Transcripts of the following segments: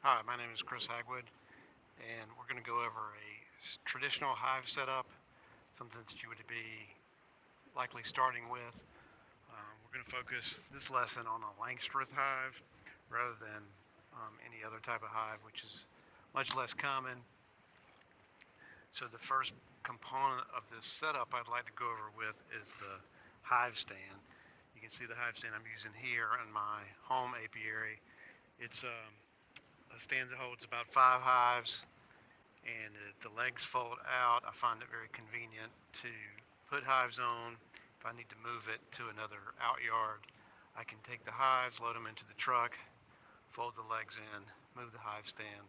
Hi, my name is Chris Hagwood, and we're going to go over a traditional hive setup, something that you would be likely starting with. We're going to focus this lesson on a Langstroth hive rather than any other type of hive, which is much less common. So the first component of this setup I'd like to go over with is the hive stand. You can see the hive stand I'm using here in my home apiary. It's a stand that holds about 5 hives, and the legs fold out. I find it very convenient to put hives on. If I need to move it to another outyard, I can take the hives, load them into the truck, fold the legs in, move the hive stand,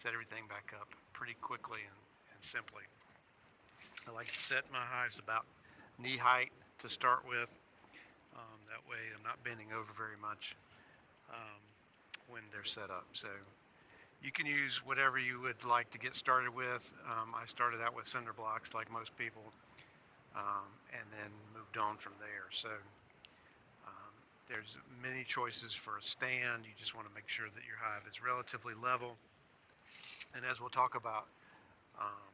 set everything back up pretty quickly and simply. I like to set my hives about knee height to start with. That way I'm not bending over very much um, when they're set up. So you can use whatever you would like to get started with. I started out with cinder blocks like most people, and then moved on from there. So there's many choices for a stand. You just want to make sure that your hive is relatively level. And as we'll talk about um,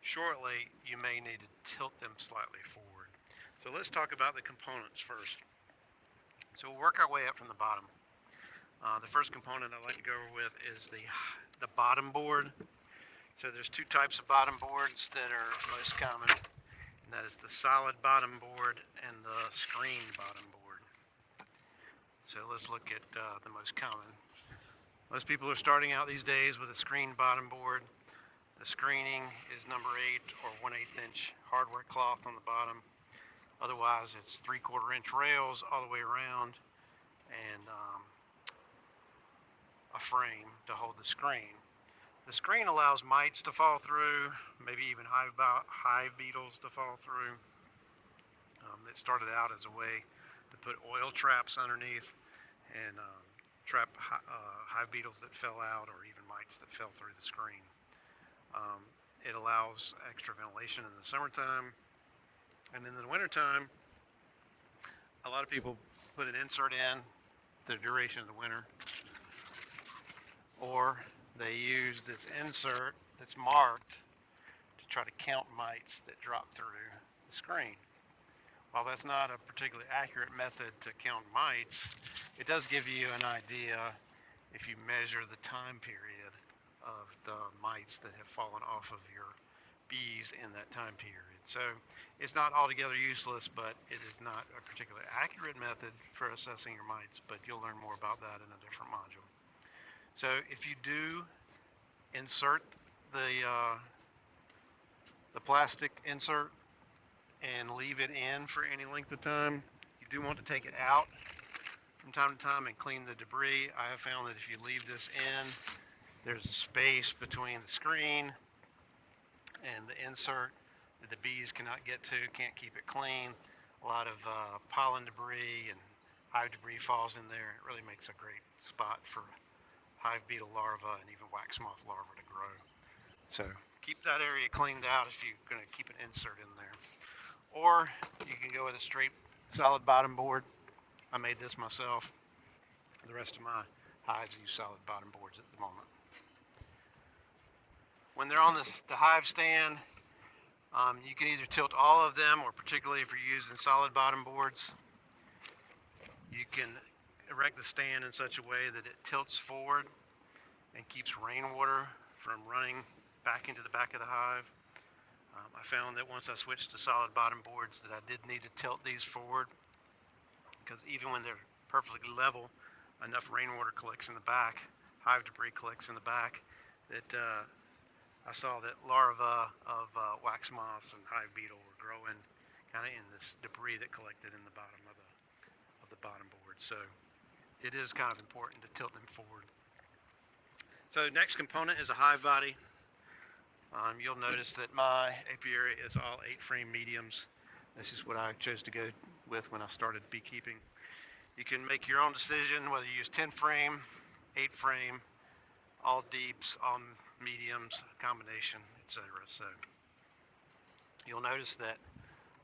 shortly, you may need to tilt them slightly forward. So let's talk about the components first. So we'll work our way up from the bottom. The first component I'd like to go over with is the bottom board. So there's two types of bottom boards that are most common, and that is the solid bottom board and the screen bottom board. So let's look at the most common. Most people are starting out these days with a screen bottom board. The screening is number 8 or 1/8 inch hardware cloth on the bottom. Otherwise, it's 3/4 inch rails all the way around, and a frame to hold the screen. The screen allows mites to fall through, maybe even hive beetles to fall through. It started out as a way to put oil traps underneath and trap hive beetles that fell out, or even mites that fell through the screen. It allows extra ventilation in the summertime, and in the wintertime, a lot of people put an insert in the duration of the winter, or they use this insert that's marked to try to count mites that drop through the screen. While that's not a particularly accurate method to count mites, it does give you an idea if you measure the time period of the mites that have fallen off of your bees in that time period. So it's not altogether useless, but it is not a particularly accurate method for assessing your mites, but you'll learn more about that in a different module. So if you do insert the plastic insert and leave it in for any length of time, you do want to take it out from time to time and clean the debris. I have found that if you leave this in, there's a space between the screen and the insert that the bees cannot get to, can't keep it clean. A lot of pollen debris and hive debris falls in there. It really makes a great spot for hive beetle larvae and even wax moth larvae to grow. So keep that area cleaned out if you're going to keep an insert in there. Or you can go with a straight solid bottom board. I made this myself. The rest of my hives use solid bottom boards at the moment. When they're on the hive stand, you can either tilt all of them, or particularly if you're using solid bottom boards, you can erect the stand in such a way that it tilts forward and keeps rainwater from running back into the back of the hive. I found that once I switched to solid bottom boards that I did need to tilt these forward, because even when they're perfectly level, enough rainwater collects in the back, hive debris collects in the back, that I saw that larvae of wax moths and hive beetle were growing kind of in this debris that collected in the bottom of the bottom board. So it is kind of important to tilt them forward. So next component is a hive body. You'll notice that my apiary is all 8-frame mediums. This is what I chose to go with when I started beekeeping. You can make your own decision whether you use 10-frame, 8-frame, all deeps, all mediums, combination, etc. So you'll notice that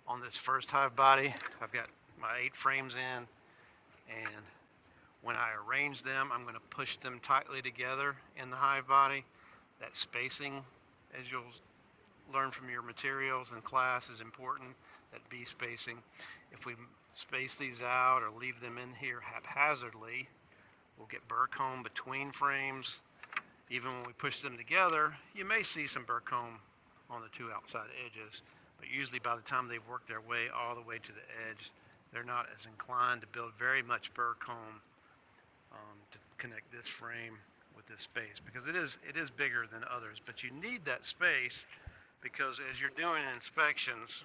on this first hive body, I've got my 8 frames in, and When I arrange them, I'm going to push them tightly together in the hive body. That spacing, as you'll learn from your materials in class, is important, that bee spacing. If we space these out or leave them in here haphazardly, we'll get burr comb between frames. Even when we push them together, you may see some burr comb on the two outside edges, but usually by the time they've worked their way all the way to the edge, they're not as inclined to build very much burr comb to connect this frame with this space, because it is bigger than others. But you need that space, because as you're doing inspections,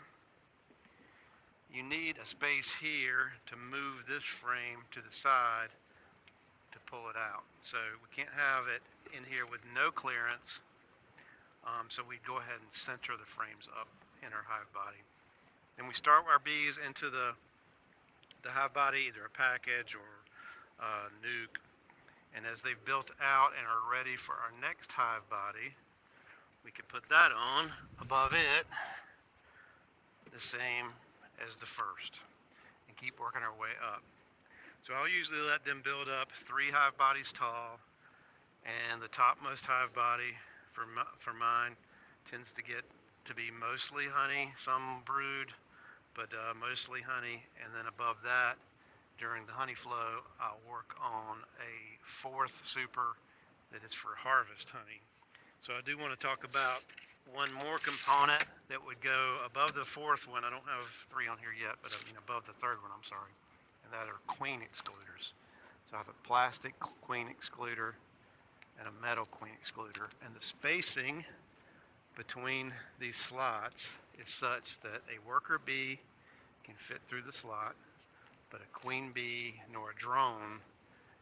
you need a space here to move this frame to the side to pull it out. So we can't have it in here with no clearance. So we go ahead and center the frames up in our hive body. And we start our bees into the hive body, either a package or a nuke. And as they've built out and are ready for our next hive body, we can put that on above it, the same as the first, and keep working our way up. So I'll usually let them build up 3 hive bodies tall, and the topmost hive body for mine tends to get to be mostly honey, some brood, but mostly honey. And then above that, during the honey flow, I'll work on a 4th super that is for harvest honey. So I do want to talk about one more component that would go above the 4th one. I don't have 3 on here yet, but I mean above the 3rd one, I'm sorry. And that are queen excluders. So I have a plastic queen excluder and a metal queen excluder. And the spacing between these slots is such that a worker bee can fit through the slot, but a queen bee nor a drone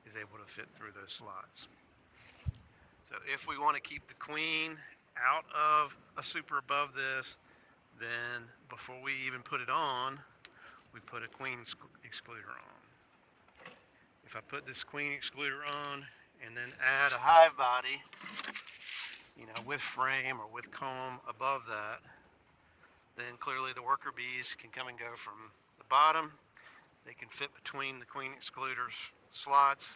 is able to fit through those slots. So if we want to keep the queen out of a super above this, then before we even put it on, we put a queen excluder on. If I put this queen excluder on and then add a hive body, with frame or with comb above that, then clearly the worker bees can come and go from the bottom. They can fit between the queen excluder's slots,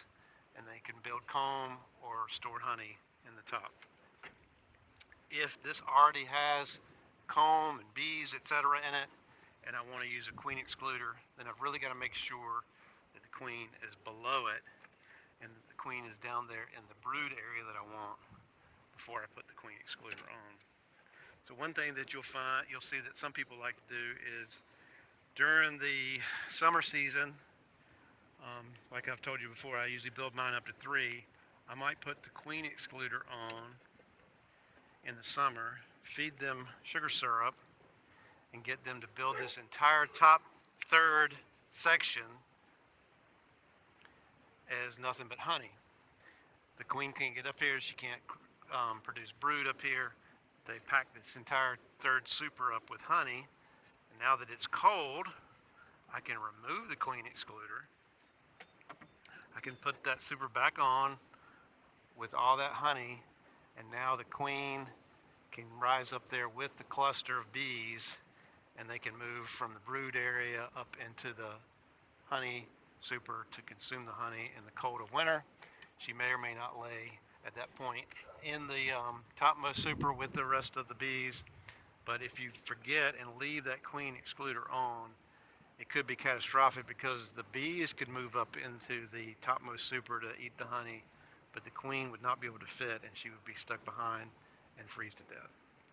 and they can build comb or store honey in the top. If this already has comb and bees, etc. in it, and I want to use a queen excluder, then I've really got to make sure that the queen is below it and that the queen is down there in the brood area that I want before I put the queen excluder on. So one thing that you'll see that some people like to do is during the summer season, like I've told you before, I usually build mine up to 3. I might put the queen excluder on in the summer, feed them sugar syrup, and get them to build this entire top 3rd section as nothing but honey. The queen can't get up here, she can't produce brood up here. They pack this entire 3rd super up with honey, and now that it's cold, I can remove the queen excluder. I can put that super back on with all that honey, and now the queen can rise up there with the cluster of bees, and they can move from the brood area up into the honey super to consume the honey in the cold of winter. She may or may not lay at that point in the topmost super with the rest of the bees, but if you forget and leave that queen excluder on, it could be catastrophic, because the bees could move up into the topmost super to eat the honey, but the queen would not be able to fit, and she would be stuck behind and freeze to death.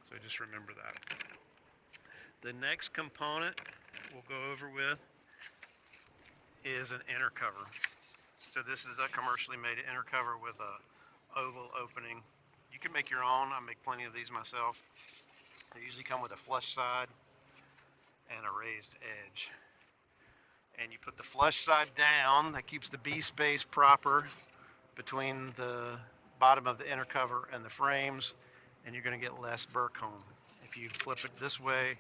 So just remember that. The next component we'll go over with is an inner cover. So this is a commercially made inner cover with a oval opening. You can make your own. I make plenty of these myself. They usually come with a flush side and a raised edge. And you put the flush side down. That keeps the bee space proper between the bottom of the inner cover and the frames, and you're going to get less burr comb. If you flip it this way,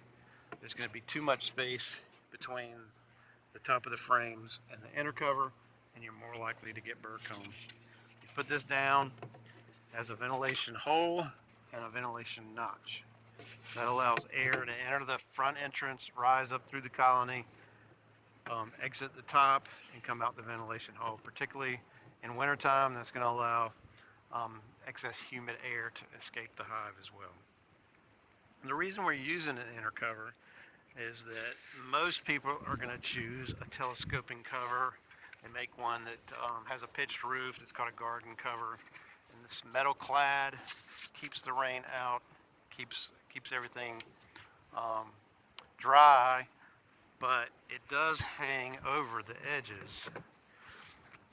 there's going to be too much space between the top of the frames and the inner cover, and you're more likely to get burr comb. You put this down as a ventilation hole and a ventilation notch. That allows air to enter the front entrance, rise up through the colony, exit the top and come out the ventilation hole. Particularly in wintertime, that's going to allow excess humid air to escape the hive as well. The reason we're using an inner cover is that most people are going to choose a telescoping cover and make one that has a pitched roof. It's called a garden cover. And this metal clad keeps the rain out, keeps everything dry, but it does hang over the edges.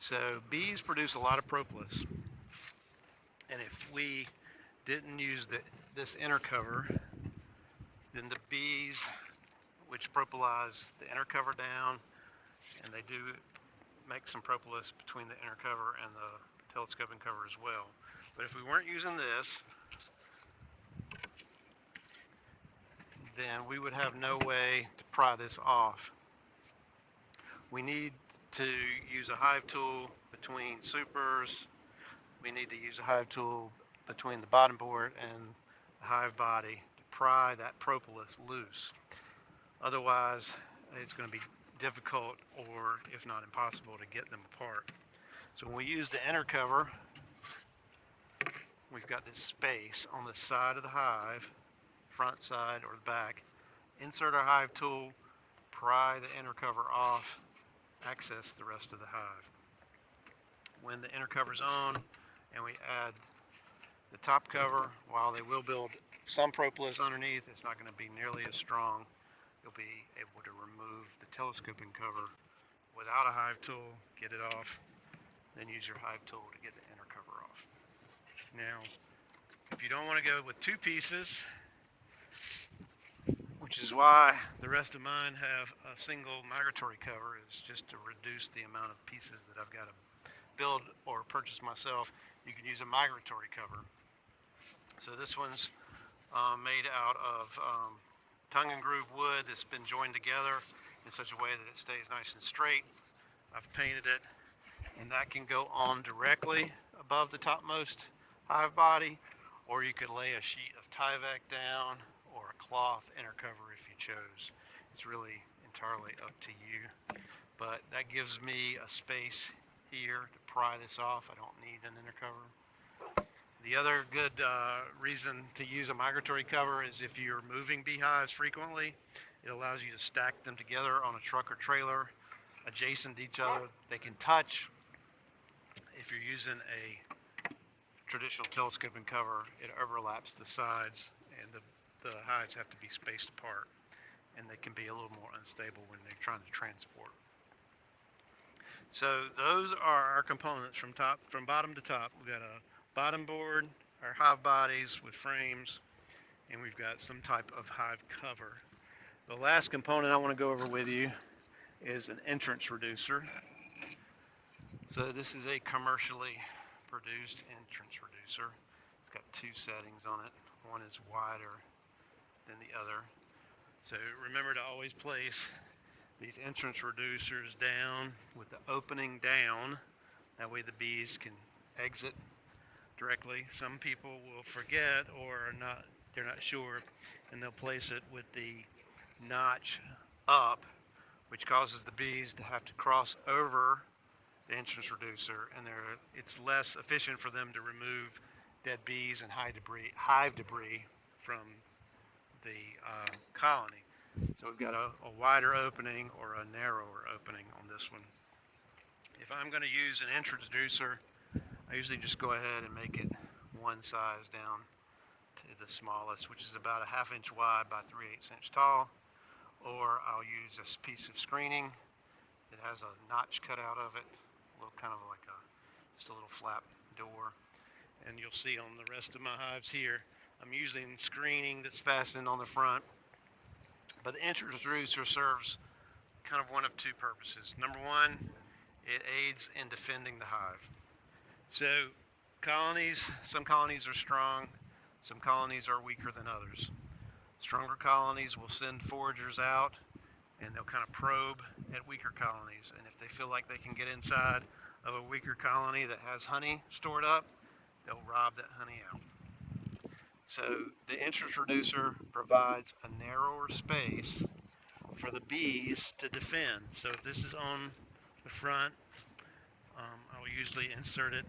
So bees produce a lot of propolis, and if we didn't use this inner cover, then the bees, which propolize the inner cover down, and they do make some propolis between the inner cover and the telescoping cover as well. But if we weren't using this, then we would have no way to pry this off. We need to use a hive tool between supers. We need to use a hive tool between the bottom board and the hive body to pry that propolis loose. Otherwise, it's going to be difficult, or if not impossible, to get them apart. So when we use the inner cover, we've got this space on the side of the hive, front side or the back. Insert our hive tool, pry the inner cover off, access the rest of the hive. When the inner cover's on and we add the top cover, while they will build some propolis underneath, it's not going to be nearly as strong. You'll be able to remove the telescoping cover without a hive tool, get it off, then use your hive tool to get the inner cover off. Now, if you don't want to go with two pieces, which is why the rest of mine have a single migratory cover, is just to reduce the amount of pieces that I've got to build or purchase myself. You can use a migratory cover. So this one's made out of tongue and groove wood that's been joined together in such a way that it stays nice and straight. I've painted it, and that can go on directly above the topmost hive body, or you could lay a sheet of Tyvek down or a cloth inner cover if you chose. It's really entirely up to you, but that gives me a space here to pry this off. I don't need an inner cover. The other good reason to use a migratory cover is if you're moving beehives frequently, it allows you to stack them together on a truck or trailer adjacent to each other. They can touch. If you're using a traditional telescoping cover, it overlaps the sides, and the hives have to be spaced apart, and they can be a little more unstable when they're trying to transport. So those are our components from bottom to top. We've got a bottom board, our hive bodies with frames, and we've got some type of hive cover. The last component I want to go over with you is an entrance reducer. So this is a commercially produced entrance reducer. It's got two settings on it. One is wider than the other. So remember to always place these entrance reducers down with the opening down. That way the bees can exit directly. Some people will forget or they're not sure, and they'll place it with the notch up, which causes the bees to have to cross over the entrance reducer, and it's less efficient for them to remove dead bees and hive debris from the colony. So we've got a wider opening or a narrower opening on this one. If I'm going to use an entrance reducer, I usually just go ahead and make it one size down to the smallest, which is about a 1/2 inch wide by 3/8 inch tall, or I'll use a piece of screening that has a notch cut out of it, kind of like just a little flap door. And you'll see on the rest of my hives here, I'm using screening that's fastened on the front. But the entrance reducer serves kind of one of two purposes. Number one, it aids in defending the hive. So some colonies are strong, some colonies are weaker than others. Stronger colonies will send foragers out, and they'll kind of probe at weaker colonies. And if they feel like they can get inside of a weaker colony that has honey stored up, they'll rob that honey out. So the entrance reducer provides a narrower space for the bees to defend. So if this is on the front, I will usually insert it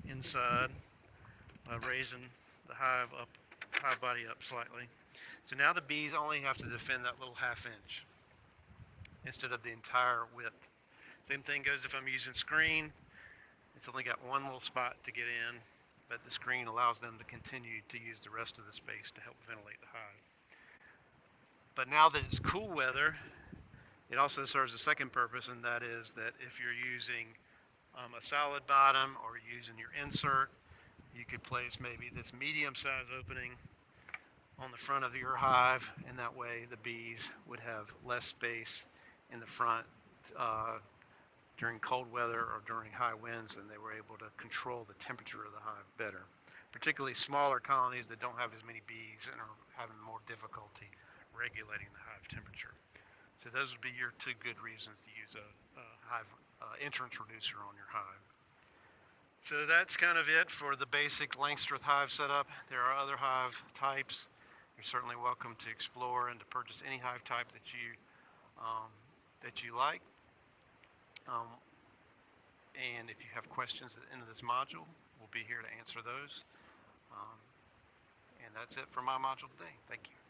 inside by raising the hive body up slightly. So now the bees only have to defend that little ½ inch instead of the entire width. Same thing goes if I'm using screen. It's only got one little spot to get in, but the screen allows them to continue to use the rest of the space to help ventilate the hive. But now that it's cool weather, it also serves a second purpose, and that is that if you're using a solid bottom or using your insert, you could place maybe this medium size opening on the front of your hive, and that way the bees would have less space in the front during cold weather or during high winds, and they were able to control the temperature of the hive better. Particularly smaller colonies that don't have as many bees and are having more difficulty regulating the hive temperature. So those would be your two good reasons to use a hive entrance reducer on your hive. So that's kind of it for the basic Langstroth hive setup. There are other hive types. You're certainly welcome to explore and to purchase any hive type that you like. And if you have questions at the end of this module, we'll be here to answer those. And that's it for my module today. Thank you.